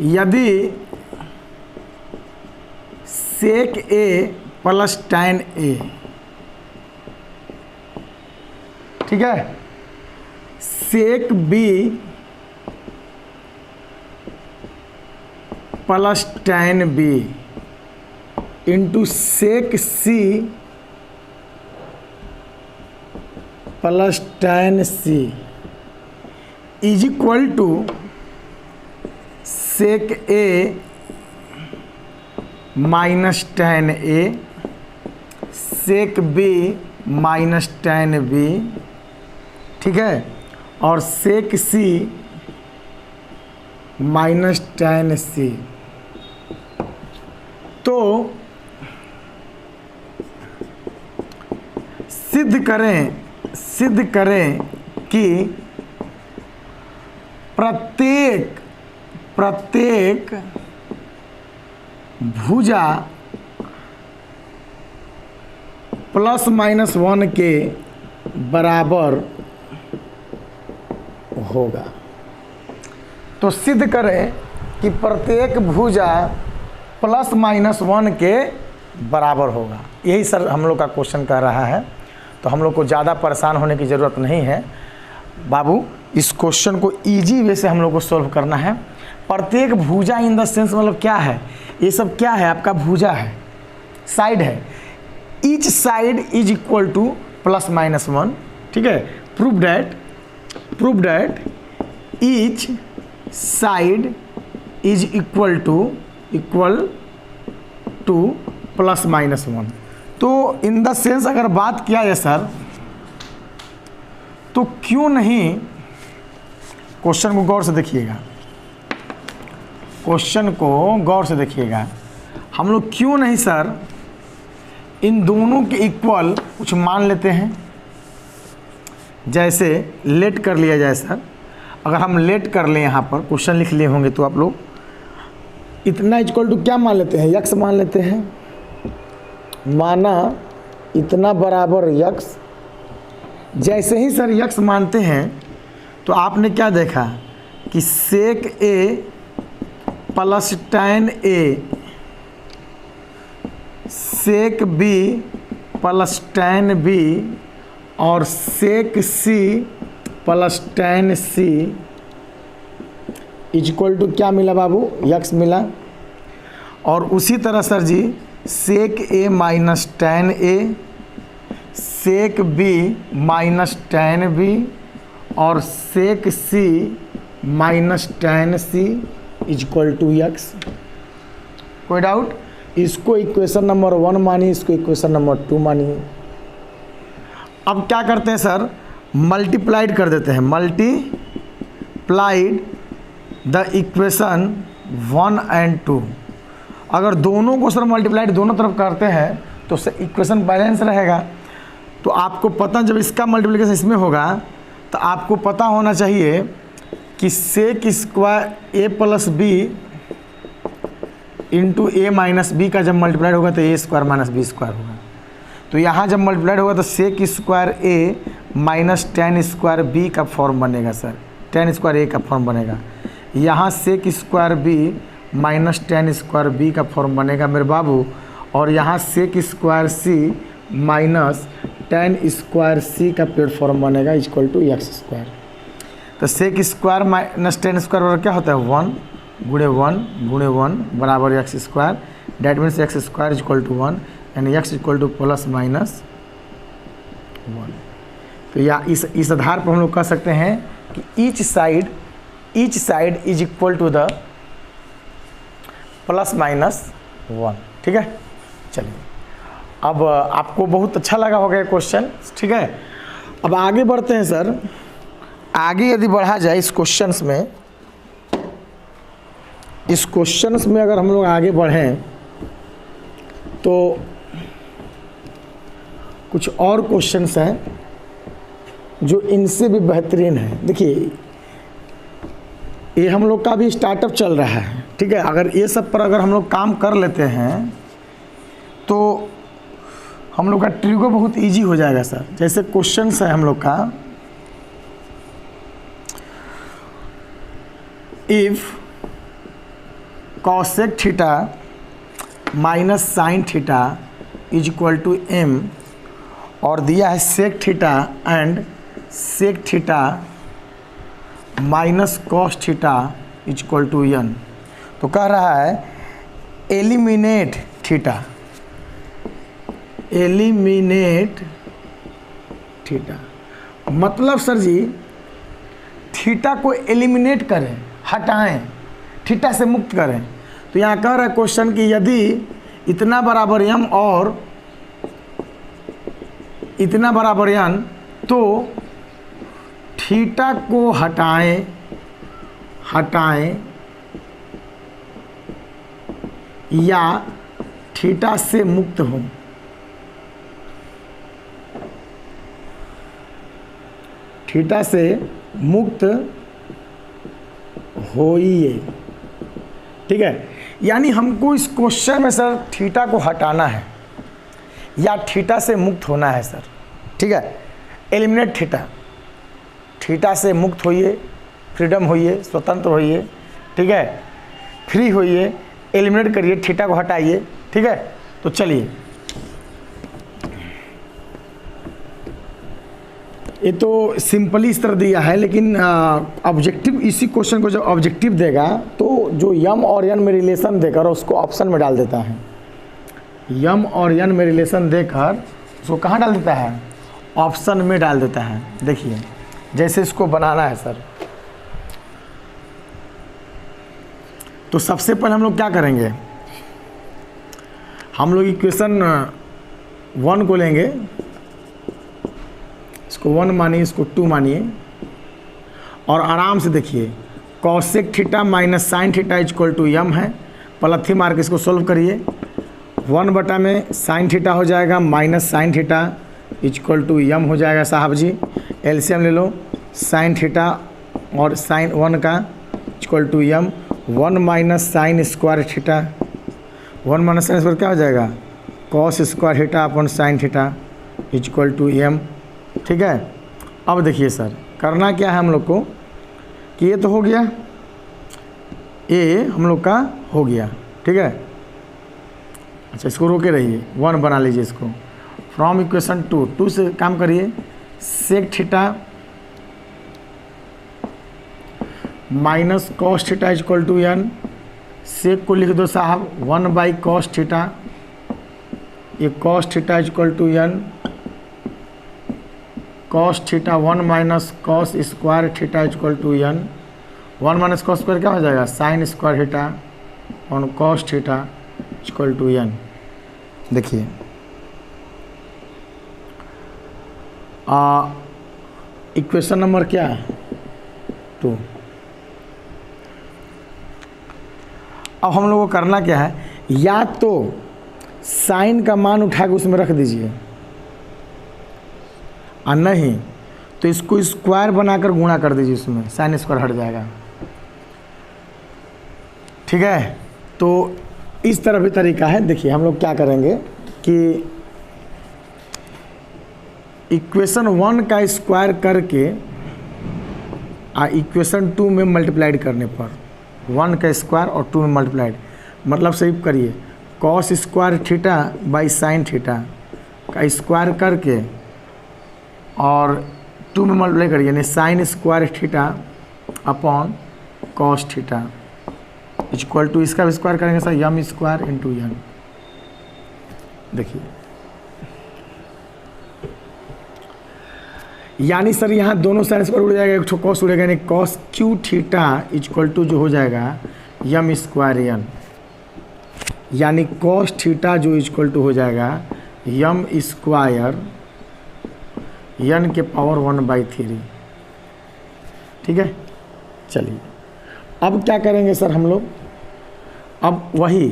यदि सेक A plus tan A, ठीक है, sec B plus tan B into sec C plus tan C is equal to sec A minus tan A, sec B minus tan B, ठीक है, और sec C minus tan सी। तो सिद्ध करें कि प्रत्येक भुजा प्लस माइनस 1 के बराबर होगा। तो सिद्ध करें कि प्रत्येक भुजा प्लस माइनस 1 के बराबर होगा। यही सर हम लोग का क्वेश्चन कह रहा है, तो हम लोग को ज़्यादा परेशान होने की ज़रूरत नहीं है बाबू। इस क्वेश्चन को इजी वे से हम लोग को सॉल्व करना है। प्रत्येक भुजा इन द सेंस मतलब क्या है, ये सब क्या है, आपका भुजा है, साइड है, each side is equal to plus minus 1, ठीक है। Prove that each side is equal to plus minus 1। तो इन द सेंस अगर बात किया जाए सर, तो क्यों नहीं, क्वेश्चन को गौर से देखिएगा, हम लोग क्यों नहीं सर इन दोनों के इक्वल कुछ मान लेते हैं। जैसे लेट कर लिया जाए सर, अगर हम लेट कर लें, यहाँ पर क्वेश्चन लिख लिए होंगे तो आप लोग इतना इक्वल टू क्या मान लेते हैं, यक्स मान लेते हैं। माना इतना बराबर यक्स। जैसे ही सर यक्स मानते हैं तो आपने क्या देखा कि sec A plus tan A, sec B plus tan B और sec C plus tan C equal to क्या मिला बाबू, यक्स मिला। और उसी तरह sir ji sec A minus tan A, sec B minus tan B और sec C minus tan C equal to X. कोई डाउट? इसको इक्वेशन नंबर 1 मानिए, इसको इक्वेशन नंबर 2 मानिए। अब क्या करते हैं सर, मल्टीप्लाइड कर देते हैं, मल्टीप्लाइड द इक्वेशन 1 and 2। अगर दोनों को सर मल्टीप्लाइड दोनों तरफ करते हैं तो इक्वेशन बैलेंस रहेगा। तो आपको पता, जब इसका मल्टीप्लिकेशन इसमें होगा तो आपको पता होना चाहिए कि sec square A plus B into A minus B का जब मल्टीप्लाइड होगा तो A square minus B square होगा। तो यहाँ जब मल्टीप्लाइड होगा तो sec square A minus tan square B का फॉर्म बनेगा सर, tan स्क्वायर ए का फॉर्म बनेगा। यहाँ sec square B minus tan square B का फॉर्म बनेगा मेरे बाबू। और यहाँ sec square C minus tan square C का प्लेटफॉर्म बनेगा इक्वल टू एक्स स्क्वायर। तो sec square minus tan square बराबर क्या होता है, 1 गुणे 1 बराबर X square. That means X square equal to 1 and X equal to plus minus 1। तो या इस आधार पर हम लोग कह सकते हैं कि each side is equal to the plus minus 1। ठीक है, चलिए अब आपको बहुत अच्छा लगा होगा क्वेश्चन। ठीक है, अब आगे बढ़ते हैं सर। आगे यदि बढ़ा जाए इस क्वेश्चंस में अगर हम लोग आगे बढ़ें तो कुछ और क्वेश्चंस हैं जो इनसे भी बेहतरीन है। देखिए, ये हम लोग का भी स्टार्टअप चल रहा है। ठीक है, अगर ये सब पर अगर हम लोग काम कर लेते हैं तो हम लोग का ट्रिगो बहुत इजी हो जाएगा सर। जैसे क्वेश्चंस है हम लोग का, if cosec theta minus sine theta is equal to m, और दिया है sec theta and sec theta minus cos theta is equal to n। तो कह रहा है एलिमिनेट थीटा, एलिमिनेट थीटा मतलब सर जी थीटा को एलिमिनेट करें, हटाएं, थीटा से मुक्त करें। तो यहाँ कह रहा है क्वेश्चन कि यदि इतना बराबर m और इतना बराबर n, तो थीटा को हटाएं, या थीटा से मुक्त हो। थीटा से मुक्त होइए, ठीक है। यानी हमको इस क्वेश्चन में सर थीटा को हटाना है या थीटा से मुक्त होना है सर, ठीक है। एलिमिनेट थीटा, थीटा से मुक्त होइए, फ्रीडम होइए, स्वतंत्र होइए, ठीक है, फ्री होइए, एलिमिनेट करिए, थीटा को हटाइए, ठीक है। तो चलिए, ये तो सिंपली इस तरह दिया है, लेकिन ऑब्जेक्टिव इसी क्वेश्चन को जब ऑब्जेक्टिव देगा तो जो यम और यन में रिलेशन देकर उसको ऑप्शन में डाल देता है। यम और यन में रिलेशन देकर उसको कहाँ डाल देता है? ऑप्शन में डाल देता है। देखिए जैसे इसको बनाना है सर, तो सबसे पहले हम लोग क्या करेंगे, हम लोग इक्वेशन 1 को लेंगे, इसको 1 मानिए, इसको 2 मानिए, और आराम से देखिए cosec theta minus sine theta equal to M है, पलथी मार के इसको सोल्व करिए। 1 में साइन थीटा हो जाएगा minus sine theta equal to M हो जाएगा साहब जी। एलसीएम ले लो, साइन थीटा और साइन 1 का equal to M, 1 minus sine square theta, 1 minus sine square क्या हो जाएगा? Cos square theta upon sine theta equal to M, ठीक है। अब देखिए सर करना क्या है हम लोग को कि ये तो हो गया, ये हम लोग का हो गया, ठीक है। अच्छा इसको रोके रहिए, 1 बना लीजिए इसको। फ्रॉम इक्वेशन 2 से काम करिए, sec theta minus cos theta equal to N, sec को लिख दो साहब 1 बाई कॉस थीटा, ये cos theta equal to N, cos theta 1 minus cos square theta equal to N, 1 minus cos square क्या हो जाएगा? Sine square theta on cos theta equal to N. देखिए equation number क्या है? 2। अब हम लोगों को करना क्या है, या तो साइन का मान उठा के उसमें रख दीजिए, और नहीं तो इसको स्क्वायर बनाकर गुणा कर दीजिए, उसमें साइन स्क्वायर हट जाएगा, ठीक है। तो इस तरह भी तरीका है। देखिए हम लोग क्या करेंगे कि इक्वेशन 1 का स्क्वायर करके इक्वेशन 2 में मल्टीप्लाइड करने पर, 1 का स्क्वायर और 2 में मल्टीप्लाइड, मतलब सही करिए, cos square theta by sine theta का स्क्वायर करके और 2 में मल्टीप्लाई करिए, यानी sine square theta upon cos theta equal to, इसका भी स्क्वायर करेंगे sir M square into N. देखिए यानी सर यहाँ दोनों साइन स्क्वायर उड़ जाएगा, एक तो कॉस उड़ेगा, यानी cos cube theta equal to जो हो जाएगा यम स्क्वायर यन, यानी कॉस थीटा जो इक्वल टू हो जाएगा यम स्क्वायर यन के पावर 1/3, ठीक है। चलिए अब क्या करेंगे सर हम लोग, अब वही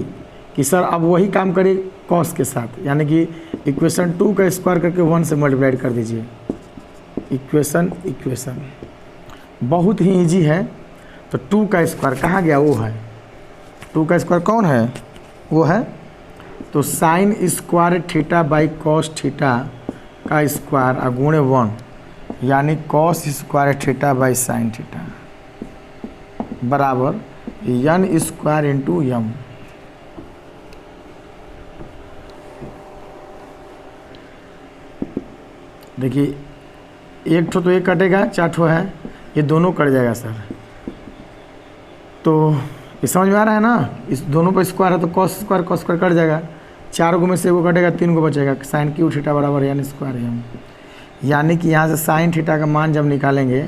कि सर अब वही काम करिए कॉस के साथ, यानी कि इक्वेशन 2 का स्क्वायर करके 1 से मल्टीप्लाइड कर दीजिए। इक्वेशन बहुत ही इजी है। तो 2 का स्क्वायर कहाँ गया? वो है 2 का स्क्वायर कौन है? वो है तो sign square theta by cos theta का स्क्वायर अगुणे 1, यानी cos square theta by sine theta बराबर यन स्क्वायर इंटू यम। देखिए एक ठो तो एक कटेगा, 4 ठो है, ये दोनों कट जाएगा सर। तो ये समझ में आ रहा है ना, इस दोनों पर स्क्वायर है तो कॉस स्क्वायर कट जाएगा, 4 गो में से एगो कटेगा, 3 गो बचेगा। साइन क्यू थीटा बराबर यन स्क्वायर यम, यानी कि यहाँ से साइन थीटा का मान जब निकालेंगे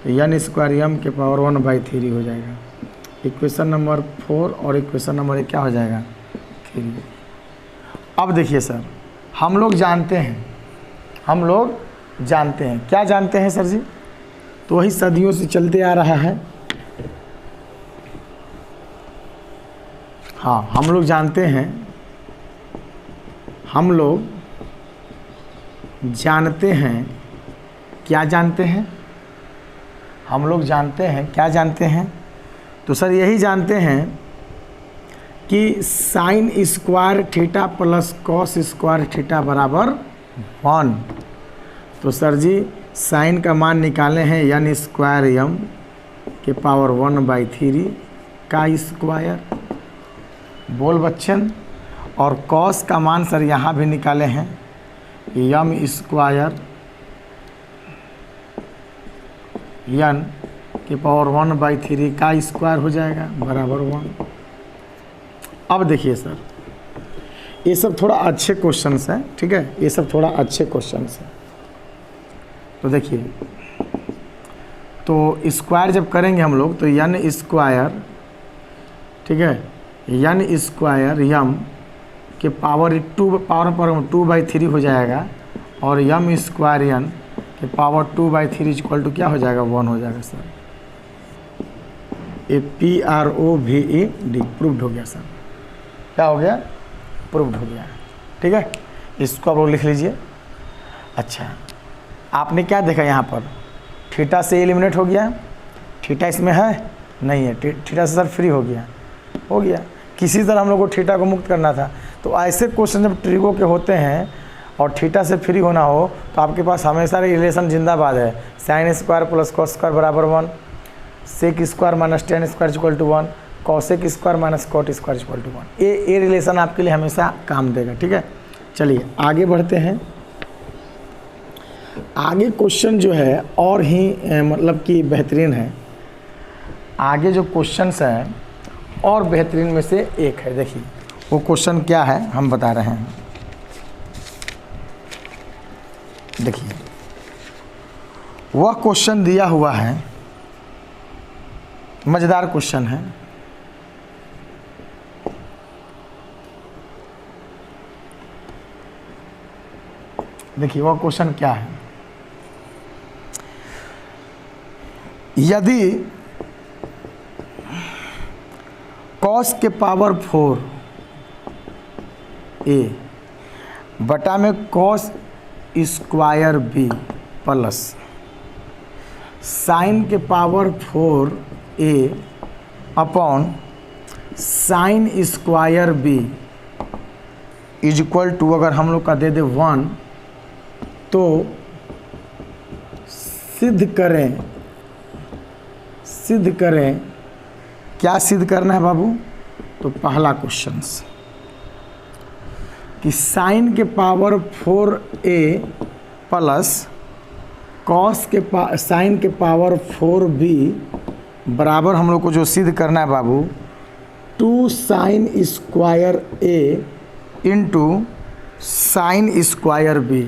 तो यन स्क्वायर यम के पावर 1/3 हो जाएगा। इक्वेशन नंबर 4 और इक्वेशन नंबर 1 क्या हो जाएगा, 3। अब देखिए सर, हम लोग जानते हैं क्या जानते हैं सर जी, तो वही सदियों से चलते आ रहा है। हाँ, हम लोग जानते हैं क्या जानते हैं, हम लोग जानते हैं क्या जानते हैं, तो सर यही जानते हैं कि sign square theta plus cos square theta बराबर 1। तो सर जी साइन का मान निकाले हैं यन स्क्वायर यम के पावर 1/3 का स्क्वायर, बोल बच्चन। और कॉस का मान सर यहाँ भी निकाले हैं, यम स्क्वायर यन के पावर 1/3 का स्क्वायर हो जाएगा बराबर 1। अब देखिए सर, ये सब थोड़ा अच्छे क्वेश्चंस हैं, ठीक है, ये सब थोड़ा अच्छे क्वेश्चंस हैं। तो देखिए, तो स्क्वायर जब करेंगे हम लोग तो यन स्क्वायर, ठीक है, यन स्क्वायर यम के पावर 2/3 हो जाएगा, और यम स्क्वायर यन के पावर 2/3 इक्वल टू क्या हो जाएगा, 1 हो जाएगा सर। ये PROVED प्रूव्ड हो गया सर। क्या हो गया, प्रूव्ड हो गया, ठीक है। इसको आप लोग लिख लीजिए। अच्छा, आपने क्या देखा यहाँ पर, थीटा से एलिमिनेट हो गया, थीटा इसमें है नहीं है, थीटा से सर फ्री हो गया। किसी तरह हम लोग को थीटा को मुक्त करना था। तो ऐसे क्वेश्चन जब ट्रिगो के होते हैं और थीटा से फ्री होना हो तो आपके पास हमेशा रिलेशन जिंदाबाद है, sine square plus cos square बराबर 1, sec square minus tan square equal to 1, cosec square minus cot square equal to 1। ये रिलेशन आपके लिए हमेशा काम देगा, ठीक है। चलिए आगे बढ़ते हैं। आगे क्वेश्चन जो है और ही मतलब कि बेहतरीन है। आगे जो क्वेश्चंस हैं और बेहतरीन में से एक है। देखिए वो क्वेश्चन क्या है हम बता रहे हैं। देखिए वह क्वेश्चन दिया हुआ है, मज़ेदार क्वेश्चन है। देखिए वह क्वेश्चन क्या है, यदि कॉस के पावर 4a बटा में cos square b plus sine के power 4a upon sine square b is equal to, अगर हम लोग का दे दे 1, तो सिद्ध करें क्या सिद्ध करना है बाबू। तो पहला क्वेश्चन कि साइन के पावर 4a प्लस कॉस के साइन के पावर 4b बराबर हम लोग को जो सिद्ध करना है बाबू 2 sine square a into sine square b।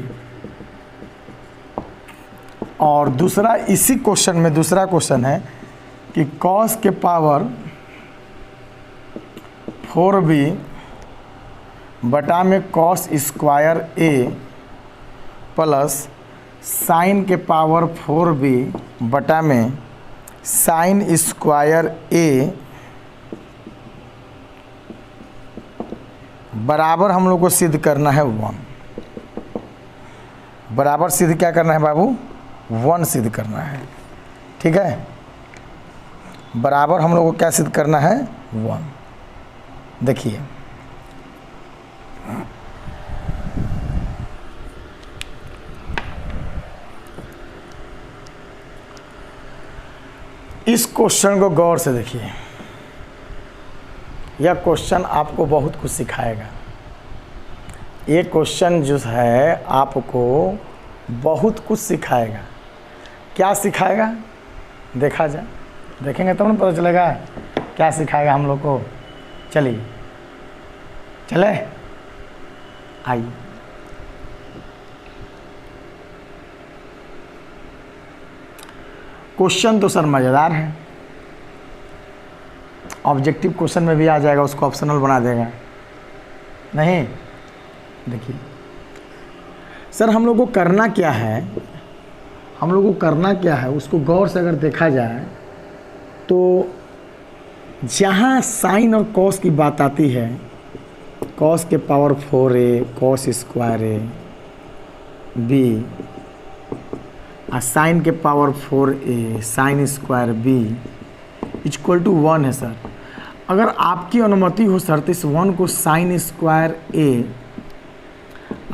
और दूसरा इसी क्वेश्चन में दूसरा क्वेश्चन है कि कॉस के पावर 4b बटा में cos square a plus sine के पावर 4b बटा में साइन स्क्वायर a बराबर हम लोग को सिद्ध करना है 1। बराबर सिद्ध क्या करना है बाबू, 1 सिद्ध करना है, ठीक है। बराबर हम लोग को क्या सिद्ध करना है, 1। देखिए इस क्वेश्चन को गौर से देखिए। यह क्वेश्चन आपको बहुत कुछ सिखाएगा। ये क्वेश्चन जो है आपको बहुत कुछ सिखाएगा। क्या सिखाएगा देखा जाए, देखेंगे तब ना पता चलेगा क्या सिखाएगा हम लोग को। चलिए चले आइए। क्वेश्चन तो सर मज़ेदार है, ऑब्जेक्टिव क्वेश्चन में भी आ जाएगा, उसको ऑप्शनल बना देगा नहीं। देखिए सर हम लोग को करना क्या है, हम लोग को करना क्या है उसको गौर से अगर देखा जाए तो जहाँ साइन और कॉस की बात आती है, कॉस के power 4a cos square A B और साइन के power 4a sine square B equal to 1 है सर। अगर आपकी अनुमति हो सर तो इस 1 को साइन स्क्वायर ए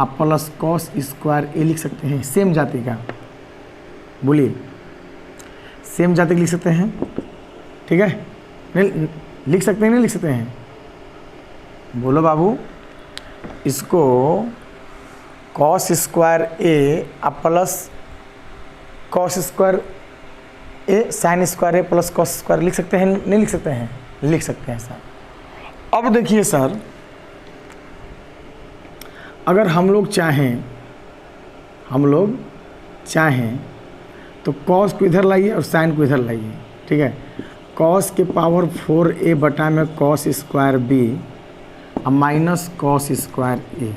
आप प्लस कॉस स्क्वायर ए लिख सकते हैं। सेम जाति का, बोलिए सेम जाति लिख सकते हैं, ठीक है? नहीं लिख सकते हैं, नहीं लिख सकते हैं, बोलो बाबू। इसको कॉस स्क्वायर ए आप plus cos square A sign square A plus cos square लिख सकते हैं, नहीं लिख सकते हैं? लिख सकते हैं सर। अब देखिए सर, अगर हम लोग चाहें तो कॉस को इधर लाइए और साइन को इधर लाइए, ठीक है? कॉस के पावर 4a बटा में कॉस स्क्वायर बी और माइनस कॉस स्क्वायर ए।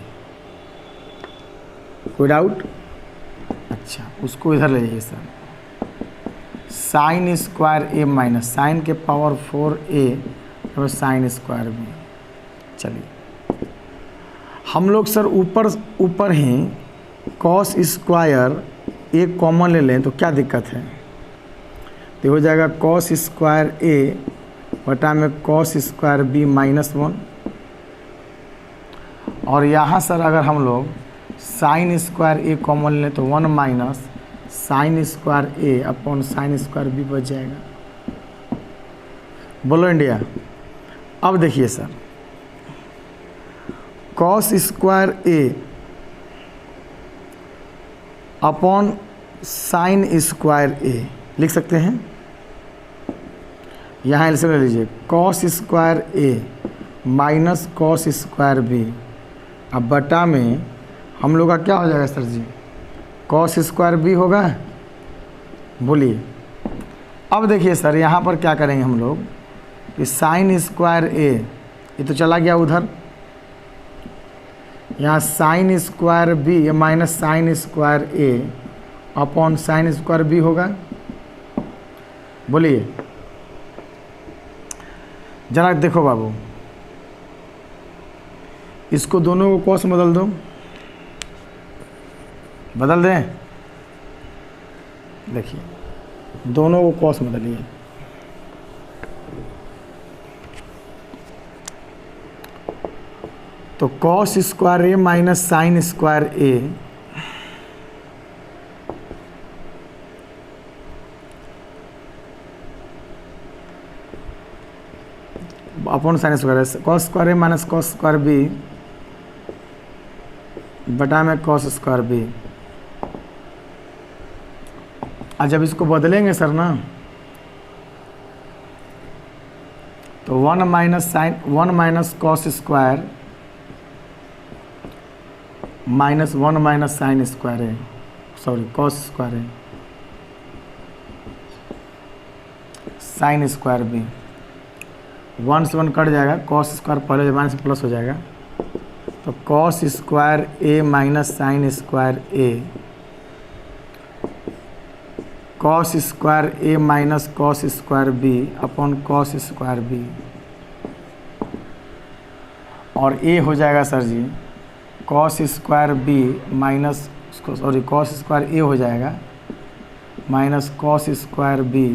कोई डाउट? अच्छा उसको इधर ले जाइए sir, sign square A minus sign के पावर 4a और साइन स्क्वायर बी। चलिए हम लोग सर ऊपर ही कॉस स्क्वायर ए कॉमन ले लें तो क्या दिक्कत है? तो हो जाएगा कॉस स्क्वायर ए बटा में कॉस स्क्वायर बी माइनस 1। और यहाँ सर अगर हम लोग साइन स्क्वायर ए कॉमन लें तो 1 minus sine square A upon sine square B बच जाएगा। बोलो इंडिया। अब देखिए sir, cos square A upon sine square ए लिख सकते हैं। यहाँ एलसीएम ले लीजिए, cos square A minus cos square B. अब बटा में हम लोग का क्या हो जाएगा sir ji? Cos square B होगा। बोलिए। अब देखिए सर यहाँ पर क्या करेंगे हम लोग कि साइन स्क्वायर ए ये तो चला गया उधर, यहाँ sine square B minus sine square A upon sine square B होगा। बोलिए जरा देखो बाबू, इसको दोनों को कॉस बदल दो, बदल दें। देखिए दोनों को कॉस बदलिए, तो cos square A minus sine square A upon sine square cos square A minus cos square B बटा में कॉस स्क्वायर बी। और जब इसको बदलेंगे सर ना तो 1 minus cos square minus 1 minus sine square है, सॉरी कॉस स्क्वायर है साइन स्क्वायर बी। 1 से 1 कट जाएगा, कॉस स्क्वायर पहले माइनस प्लस हो जाएगा, तो cos square A minus sine square A cos square A minus cos square B upon cos square B. और A हो जाएगा sir ji cos square B minus sorry cos square A हो जाएगा minus cos square B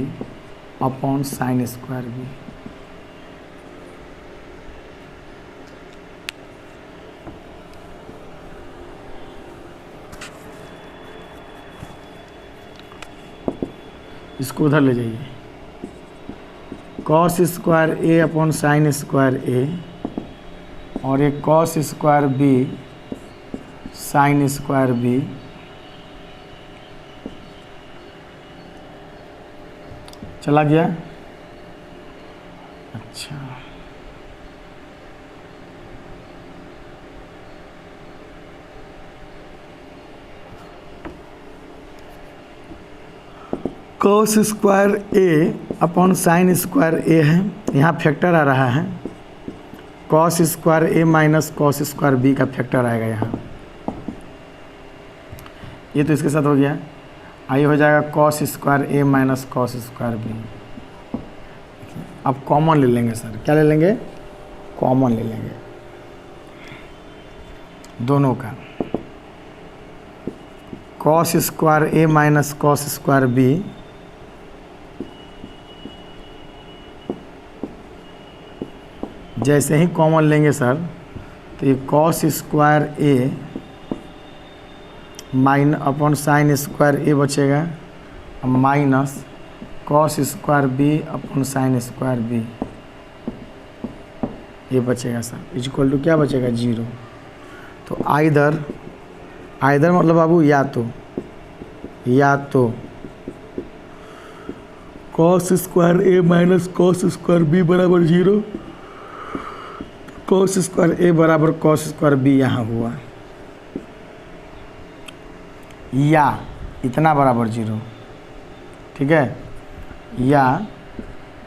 upon sine square B. इसको उधर ले जाइए, cos square A upon sine square A और एक cos square B sine square B चला गया। अच्छा, cos square A upon sine square A है, यहाँ फैक्टर आ रहा है, cos square A minus cos square B का फैक्टर आएगा यहाँ। ये तो इसके साथ हो गया, आइए हो जाएगा cos square A minus cos square B. अब कॉमन ले लेंगे सर, क्या ले लेंगे? कॉमन ले लेंगे दोनों का। Cos square A minus cos square B जैसे ही कॉमन लेंगे सर तो ये कॉस स्क्वायर ए माइन अपॉन साइन स्क्वायर ए बचेगा minus cos square B upon sine square B ये बचेगा सर, इक्वल टू क्या बचेगा? 0। तो आइदर मतलब बाबू या तो cos square A minus cos square B बराबर 0, कॉस स्क्वायर ए बराबर कॉस स्क्वायर बी यहाँ हुआ, या इतना बराबर 0, ठीक है, या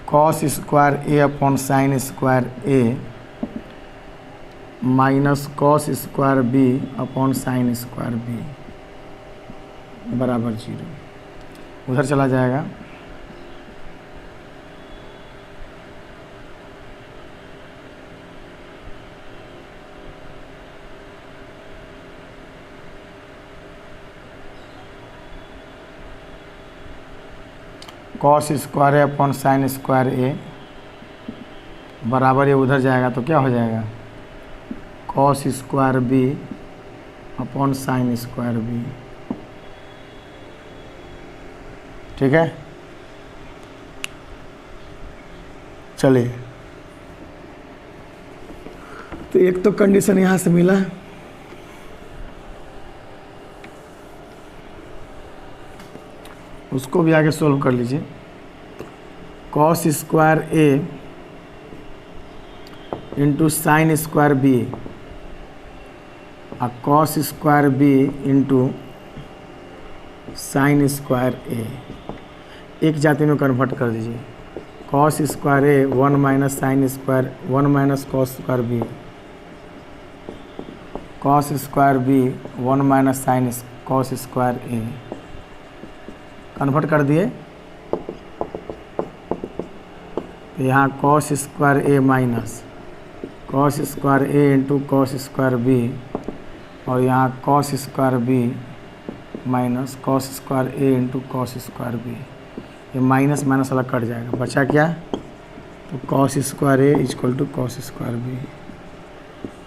cos square A upon sine square A minus cos square B upon sine square B बराबर 0। उधर चला जाएगा, cos square A upon sine square A बराबर ये उधर जाएगा तो क्या हो जाएगा? Cos square B upon sine square B, ठीक है। चलिए, तो एक तो कंडीशन यहाँ से मिला, उसको भी आगे सोल्व कर लीजिए। Cos square A into sine square B और cos square B into sine square A एक जाति में कन्वर्ट कर दीजिए। Cos square A 1 minus sine square 1 minus cos square B, cos square B 1 minus sine cos square A convert कर दिए। तो यहाँ cos square A minus cos square A into cos square B और यहाँ cos square B minus cos square A into cos square B, ये minus minus अलग cut जाएगा, बचा क्या? तो cos square A equal to cos square B.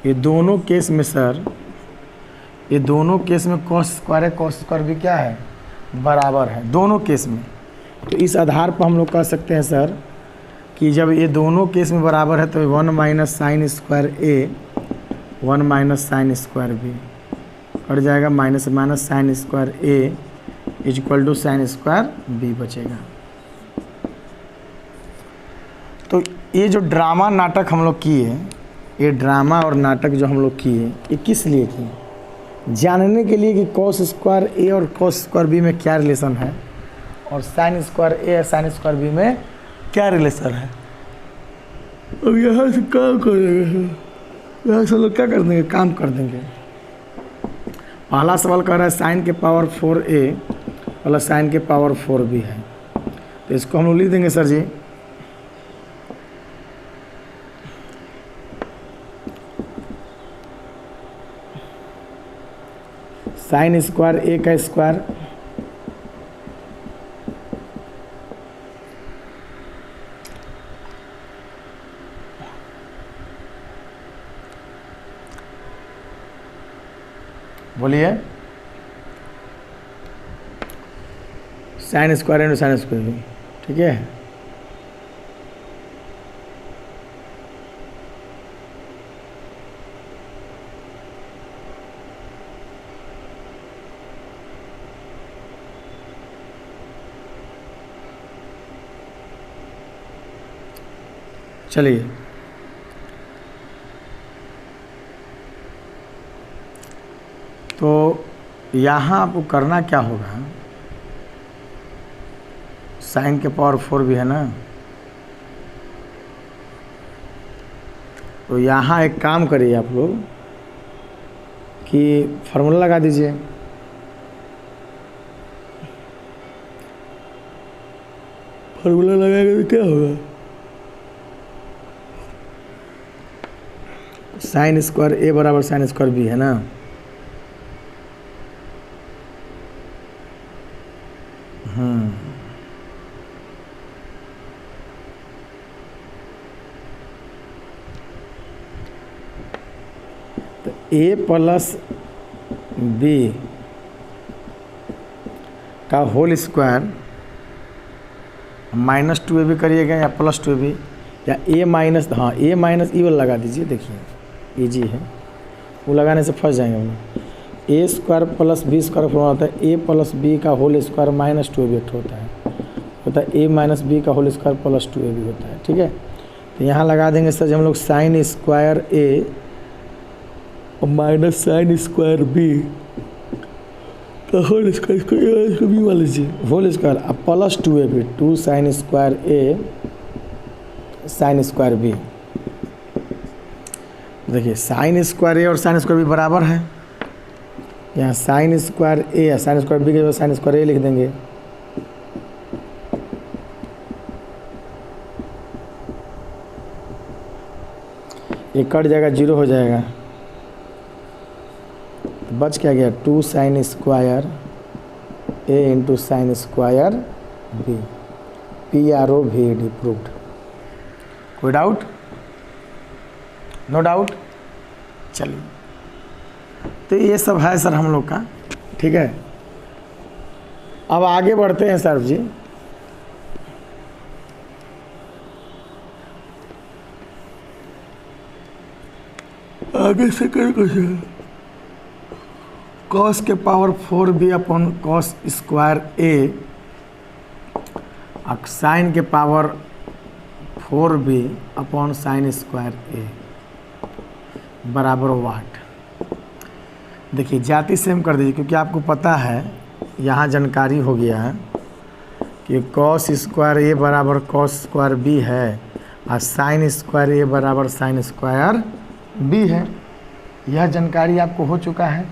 ये दोनों केस में सर, ये दोनों केस में कॉस स्क्वायर है कॉस स्क्वायर बी क्या है? बराबर है दोनों केस में। तो इस आधार पर हम लोग कह सकते हैं सर कि जब ये दोनों केस में बराबर है तो 1 minus sine square A 1 minus sine square B cut जाएगा, minus minus sine square A equal to sine square B बचेगा। तो ये जो ड्रामा नाटक हम लोग किए, ये ड्रामा और नाटक जो हम लोग किए, ये किस लिए किए? जानने के लिए कि कॉस स्क्वायर ए और कॉस स्क्वायर बी में क्या रिलेशन है और साइन स्क्वायर ए और साइन स्क्वायर बी में क्या रिलेशन है। अब यहाँ से काम कर देंगे, यहाँ से लोग क्या कर देंगे? काम कर देंगे। पहला सवाल कह रहा है साइन के पावर 4a प्लस साइन के पावर 4b है, तो इसको हम लोग लिख देंगे sir ji sign square A का स्क्वायर बोलिए sine square into sine square, ठीक है। चलिए तो यहाँ आपको करना क्या होगा, साइन के पावर 4 भी है ना, तो यहाँ एक काम करिए आप लोग कि फार्मूला लगा दीजिए। फार्मूला लगाएगा तो क्या होगा, साइन स्क्वायर ए बराबर साइन स्क्वायर बी है ना। तो ए प्लस बी का होल स्क्वायर -2a भी करिएगा या +2a भी, या ए माइनस, हाँ ए माइनस ई वाला लगा दीजिए। देखिए इजी है, वो लगाने से फंस जाएंगे हम लोग। A square plus B square form होता है ए प्लस बी का होल स्क्वायर -2a भी होता है ए माइनस बी का होल स्क्वायर +2a भी होता है। ठीक है, तो यहाँ लगा देंगे सर हम लोग साइन स्क्वायर ए और माइनस साइन स्क्वायर बी का होल स्क्वायर बी वाला लीजिए होल स्क्वायर अब +2a भी 2 sine square A sign square B. देखिए साइन स्क्वायर ए और साइन स्क्वायर बी बराबर है, यहाँ साइन स्क्वायर ए या साइन स्क्वायर बी के साइन स्क्वायर ए लिख देंगे। ये कट जाएगा, 0 हो जाएगा, तो बच क्या गया 2 sine square A into sine square B, PROVD proved. कोई डाउट? No doubt. चलिए तो ये सब है सर हम लोग का। ठीक है, अब आगे बढ़ते हैं सर जी। आगे से कर क्वेश्चन, कॉस के power 4b upon cos square A sine के power 4b upon sine square A बराबर वाट। देखिए जाति सेम कर दीजिए, क्योंकि आपको पता है यहाँ जानकारी हो गया है कि कॉस स्क्वायर ए बराबर कॉस स्क्वायर बी है और साइन स्क्वायर ए बराबर साइन स्क्वायर बी है। यह जानकारी आपको हो चुका है।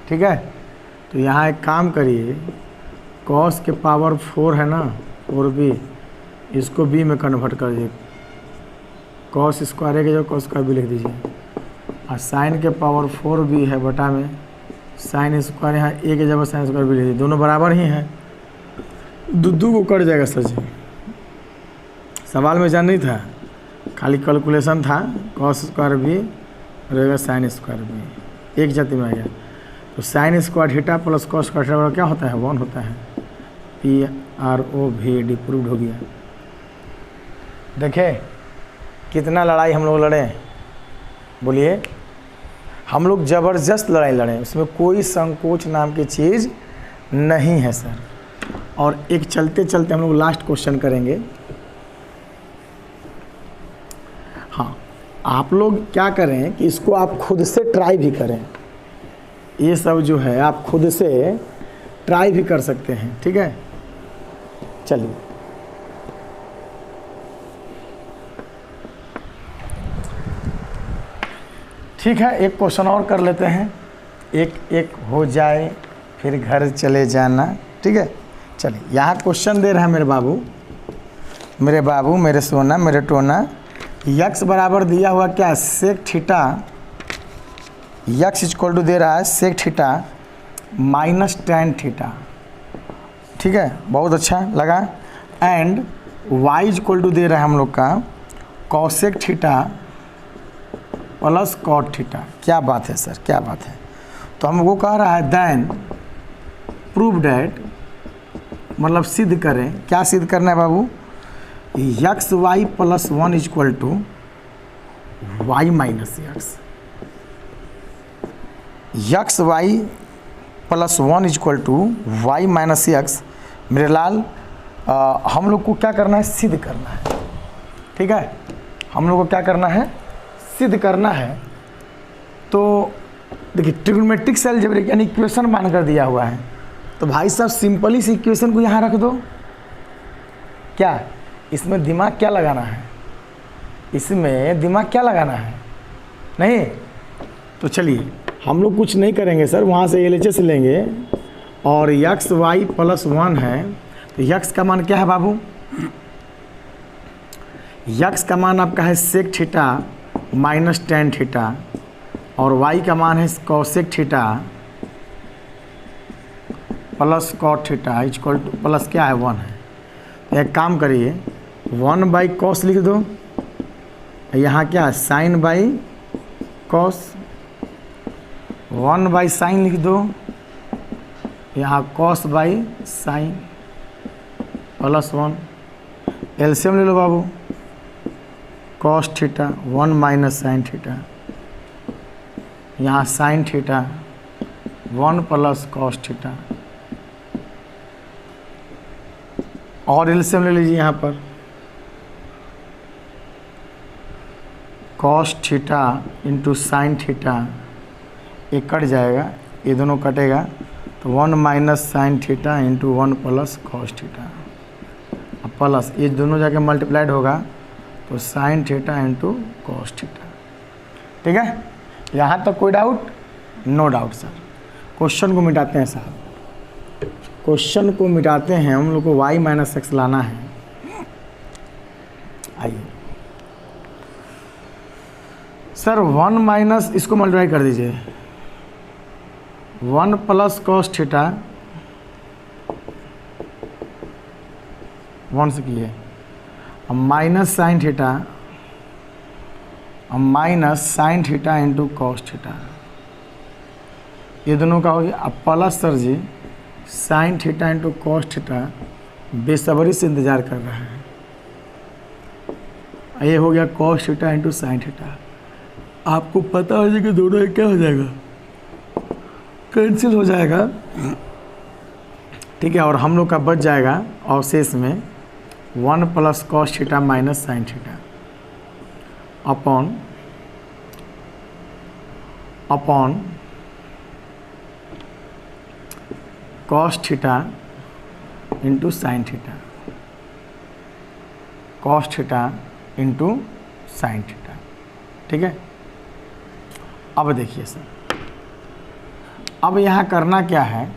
ठीक है, तो यहाँ एक काम करिए, कॉस के पावर 4 है ना 4b, इसको b में कन्वर्ट कर दीजिए, कॉस स्क्वायर ए के जो कॉस स्क्वायर बी लिख दीजिए, और साइन के पावर 4b है बटा में साइन स्क्वायर, यहाँ ए के जगह साइन स्क्वायर बी लिख दीजिए, दोनों बराबर ही हैं, दो को कट जाएगा सर जी। सवाल में जान नहीं था, खाली कैलकुलेशन था, कॉस स्क्वायर बी रहेगा साइन स्क्वायर बी, एक जाति में आ गया। तो sign square theta plus cos square theta क्या होता है 1 होता है, PROVD प्रूव्ड हो गया। देखें कितना लड़ाई हम लोग लड़े, बोलिए हम लोग ज़बरदस्त लड़ाई लड़े, उसमें कोई संकोच नाम की चीज़ नहीं है सर। और एक चलते चलते हम लोग लास्ट क्वेश्चन करेंगे। हाँ, आप लोग क्या करें कि इसको आप खुद से ट्राई भी करें, ये सब जो है आप खुद से ट्राई भी कर सकते हैं। ठीक है, चलिए ठीक है, एक क्वेश्चन और कर लेते हैं, एक एक हो जाए फिर घर चले जाना। ठीक है, चलिए यहाँ क्वेश्चन दे रहा है मेरे बाबू मेरे सोना मेरे टोना, यक्स बराबर दिया हुआ क्या sec theta, X equal to दे रहा है sec theta minus tan theta. ठीक है, बहुत अच्छा लगा। एंड वाई इक्वल टू दे रहा है हम लोग का cosec theta plus cot theta. क्या बात है सर, क्या बात है। तो हमको कह रहा है देन प्रूव डैट, मतलब सिद्ध करें। क्या सिद्ध करना है बाबू, X Y plus 1 equal to Y minus X, X Y plus 1 equal to Y minus X. मेरे लाल हम लोग को क्या करना है, सिद्ध करना है। ठीक है, हम लोग को क्या करना है, सिद्ध करना है। तो देखिए ट्रिग्नोमेट्रिक से अलजेब्रिक यानी इक्वेशन मान कर दिया हुआ है, तो भाई साहब सिंपली इस इक्वेशन को यहाँ रख दो। क्या इसमें दिमाग क्या लगाना है, इसमें दिमाग क्या लगाना है, नहीं। तो चलिए हम लोग कुछ नहीं करेंगे सर, वहाँ से LHS लेंगे और यक्स वाई प्लस 1 है, तो यक्स का मान क्या है बाबू, यक्स का मान आपका है sec theta minus tan theta और वाई का मान है cosec theta plus cot theta equal to plus क्या है 1 है। तो एक काम करिए 1 बाई कॉस लिख दो, यहाँ क्या है sine by cos, 1 by sine लिख दो, यहाँ cos by sine plus 1, LCM ले लो बाबू, cos theta 1 minus sine theta, यहाँ sine theta 1 plus cos theta, और एलसीएम ले लीजिए यहाँ पर cos theta into sine theta, ये कट जाएगा, ये दोनों कटेगा, तो 1 minus sine theta into 1 plus cos theta, अब प्लस ये दोनों जाके मल्टीप्लाइड होगा तो sign theta into cos theta. ठीक है, यहाँ तक कोई doubt? No doubt sir. Question को मिटाते हैं साहब, क्वेश्चन को मिटाते हैं, हम लोग को y माइनस एक्स लाना है। आइए सर 1 माइनस इसको मल्टीप्लाई कर दीजिए, 1 प्लस कॉस थीटा 1 से किए, अब माइनस साइन थीटा, अब minus sine theta into cos theta, ये दोनों का हो गया। अब plus sir ji sine theta into cos theta, बेसब्री से इंतज़ार कर रहा है, ये हो गया cos theta into sine theta. आपको पता हो जाएगा दोनों क्या हो जाएगा, कैंसिल हो जाएगा। ठीक है, और हम लोग का बच जाएगा अवशेष में 1 plus cos theta minus sine theta upon cos theta into sine theta, cos theta into sine theta. ठीक है, अब देखिए सर, अब यहाँ करना क्या है,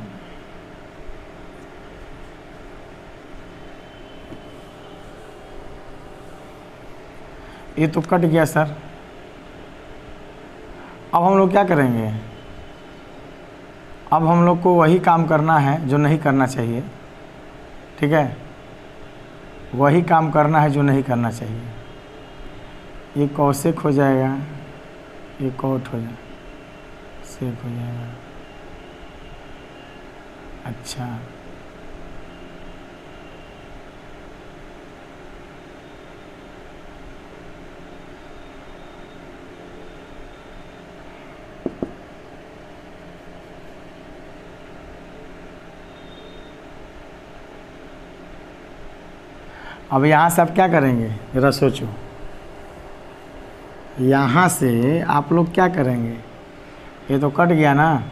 ये तो कट गया सर। अब हम लोग क्या करेंगे, अब हम लोग को वही काम करना है जो नहीं करना चाहिए। ठीक है, वही काम करना है जो नहीं करना चाहिए। ये कॉसेक हो जाएगा, ये कॉट हो जाएगा, सेक हो जाएगा। अच्छा, अब यहाँ से आप क्या करेंगे ज़रा सोचो, यहाँ से आप लोग क्या करेंगे, ये तो कट गया ना,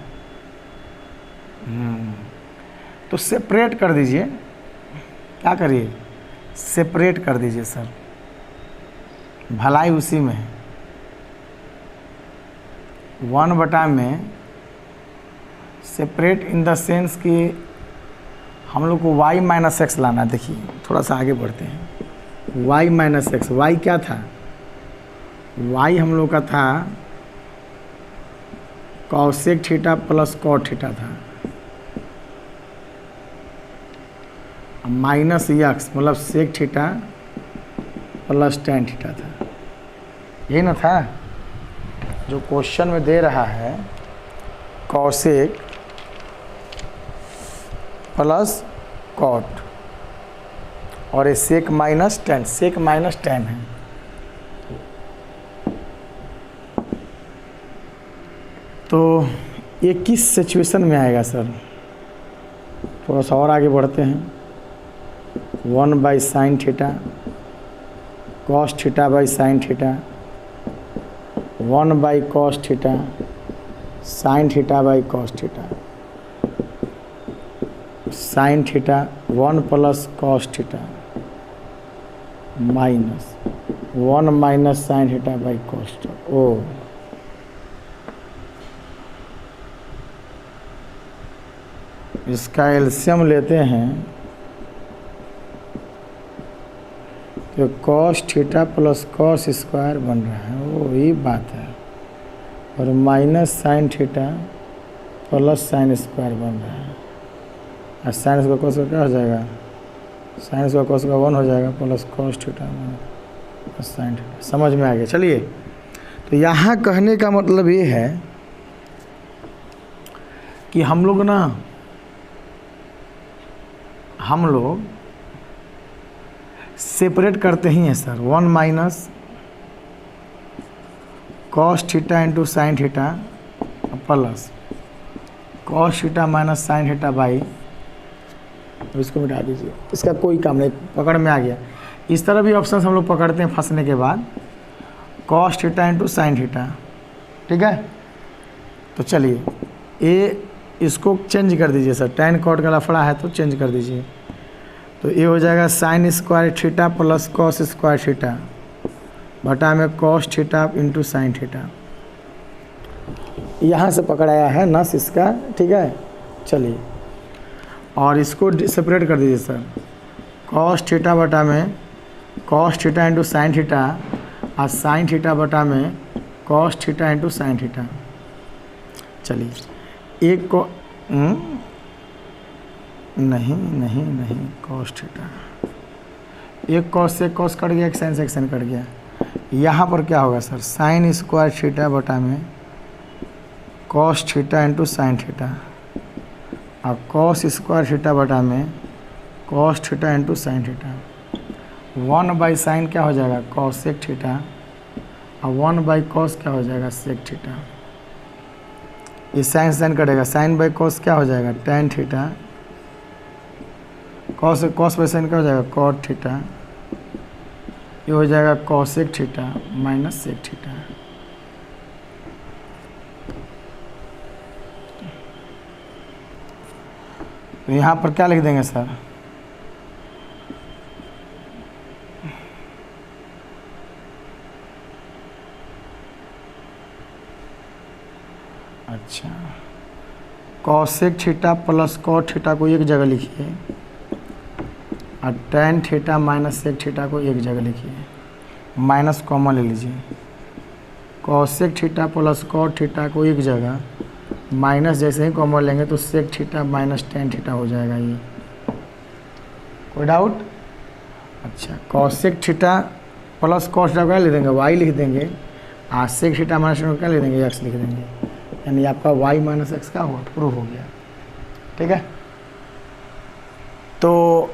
तो सेपरेट कर दीजिए। क्या करिए, सेपरेट कर दीजिए सर, भलाई उसी में है। 1 में सेपरेट इन द सेंस कि हम लोग को y माइनस एक्स लाना। देखिए थोड़ा सा आगे बढ़ते हैं, y माइनस एक्स, वाई क्या था, y हम लोग का था cosec theta plus cot theta था, माइनस यक्स मतलब sec theta plus tan theta था। यही ना था जो क्वेश्चन में दे रहा है, कॉसेक प्लस कॉट और ये sec minus tan, sec minus tan है। तो ये किस सिचुएशन में आएगा सर, थोड़ा सा और आगे बढ़ते हैं। 1 by sine theta cos theta by sine theta, 1 by cos theta sine theta by cos theta, sine theta 1 plus cos theta minus 1 minus sine theta by cos theta. ओ इसका एलसीएम लेते हैं तो cos theta plus cos square बन रहा है, वो ये बात है, और minus sine theta plus sine square बन रहा है, और साइन स्क्वायर कॉस का क्या हो जाएगा, साइन स्क्वायर कॉस का 1 हो जाएगा plus cos theta plus sine theta. समझ में आ गया। चलिए, तो यहाँ कहने का मतलब ये है कि हम लोग सेपरेट करते ही हैं sir, 1 minus cos theta into sine theta plus cos theta minus sine theta by, इसको मिटा दीजिए, इसका कोई काम नहीं, पकड़ में आ गया। इस तरह भी ऑप्शन हम लोग पकड़ते हैं फंसने के बाद, cos theta into sine theta, ठीक है। तो चलिए ए इसको चेंज कर दीजिए सर, tan कॉट का लफड़ा है तो चेंज कर दीजिए, तो ये हो जाएगा sine square theta plus cos square theta बटा में cos theta into sine theta. यहाँ से पकड़ाया है नस इसका, ठीक है। चलिए, और इसको सेपरेट कर दीजिए सर, कॉस थीटा बटा में cos theta into sine theta और साइन थीटा बटा में cos theta into sine theta. चलिए, एक को नहीं कॉस थीटा, एक कॉस से कॉस कट गया, एक साइन से साइन कट गया। यहाँ पर क्या होगा सर, साइन स्क्वायर थीटा बटा में cos theta into sine theta और कॉस स्क्वायर थीटा बटा में cos theta into sine theta. 1 by sine क्या हो जाएगा, कॉसेक थीटा, और 1 बाई कॉस क्या हो जाएगा, सेक थीटा। ये साइन साइन कटेगा, साइन बाई कॉस क्या हो जाएगा, tan theta, cos by sine क्या हो जाएगा, कॉट थीटा, ये हो जाएगा cosec theta minus sec theta. तो यहाँ पर क्या लिख देंगे सर, अच्छा, cosec theta plus cot theta को एक जगह लिखिए और tan theta minus sec theta को एक जगह लिखिए, माइनस कॉमन ले लीजिए। Cosec theta plus cot theta को एक जगह, माइनस जैसे ही कॉमन लेंगे तो sec theta minus tan theta हो जाएगा। ये कोई डाउट? अच्छा, cosec theta plus cos theta क्या लिख देंगे, y लिख देंगे, और सेक थीटा माइनस क्या लिख देंगे, x लिख देंगे, यानी आपका y माइनस एक्स का हुआ, प्रूव हो गया, ठीक है। तो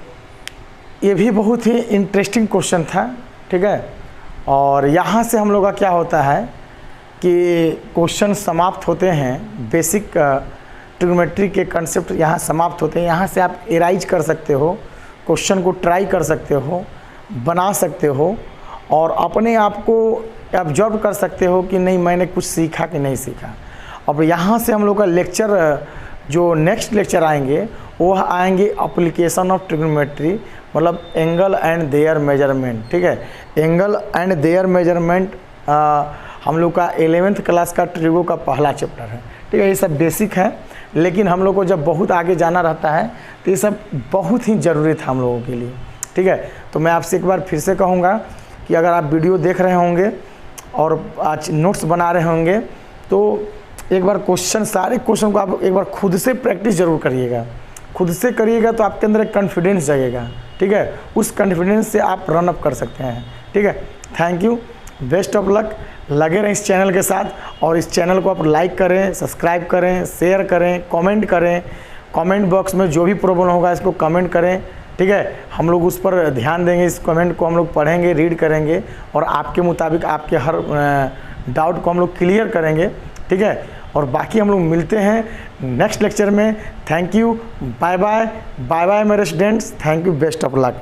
ये भी बहुत ही इंटरेस्टिंग क्वेश्चन था, ठीक है। और यहाँ से हम लोग का क्या होता है कि क्वेश्चन समाप्त होते हैं, बेसिक ट्रिग्नोमेट्री के कंसेप्ट यहाँ समाप्त होते हैं। यहाँ से आप एराइज कर सकते हो, क्वेश्चन को ट्राई कर सकते हो, बना सकते हो, और अपने आप को ऑब्जर्व कर सकते हो कि नहीं मैंने कुछ सीखा कि नहीं सीखा। अब यहाँ से हम लोग का लेक्चर, जो नेक्स्ट लेक्चर आएंगे वो आएंगे एप्लीकेशन ऑफ ट्रिग्नोमेट्री, मतलब एंगल एंड देयर मेजरमेंट, ठीक है। एंगल एंड देयर मेजरमेंट हम लोग का 11th क्लास का ट्रिगो का पहला चैप्टर है, ठीक है। ये सब बेसिक है, लेकिन हम लोग को जब बहुत आगे जाना रहता है तो ये सब बहुत ही ज़रूरी था हम लोगों के लिए, ठीक है। तो मैं आपसे एक बार फिर से कहूँगा कि अगर आप वीडियो देख रहे होंगे और आज नोट्स बना रहे होंगे तो एक बार क्वेश्चन, सारे क्वेश्चन को आप एक बार खुद से प्रैक्टिस ज़रूर करिएगा। खुद से करिएगा तो आपके अंदर एक कॉन्फिडेंस जगेगा, ठीक है। उस कॉन्फिडेंस से आप रन अप कर सकते हैं, ठीक है। Thank you, best of luck. लगे रहें इस चैनल के साथ, और इस चैनल को आप लाइक करें, सब्सक्राइब करें, शेयर करें, कमेंट करें। कमेंट बॉक्स में जो भी प्रॉब्लम होगा इसको कमेंट करें, ठीक है। हम लोग उस पर ध्यान देंगे, इस कमेंट को हम लोग पढ़ेंगे, रीड करेंगे, और आपके मुताबिक आपके हर डाउट को हम लोग क्लियर करेंगे, ठीक है। और बाकी हम लोग मिलते हैं नेक्स्ट लेक्चर में। Thank you, bye bye, bye bye मेरे students, thank you, best of luck.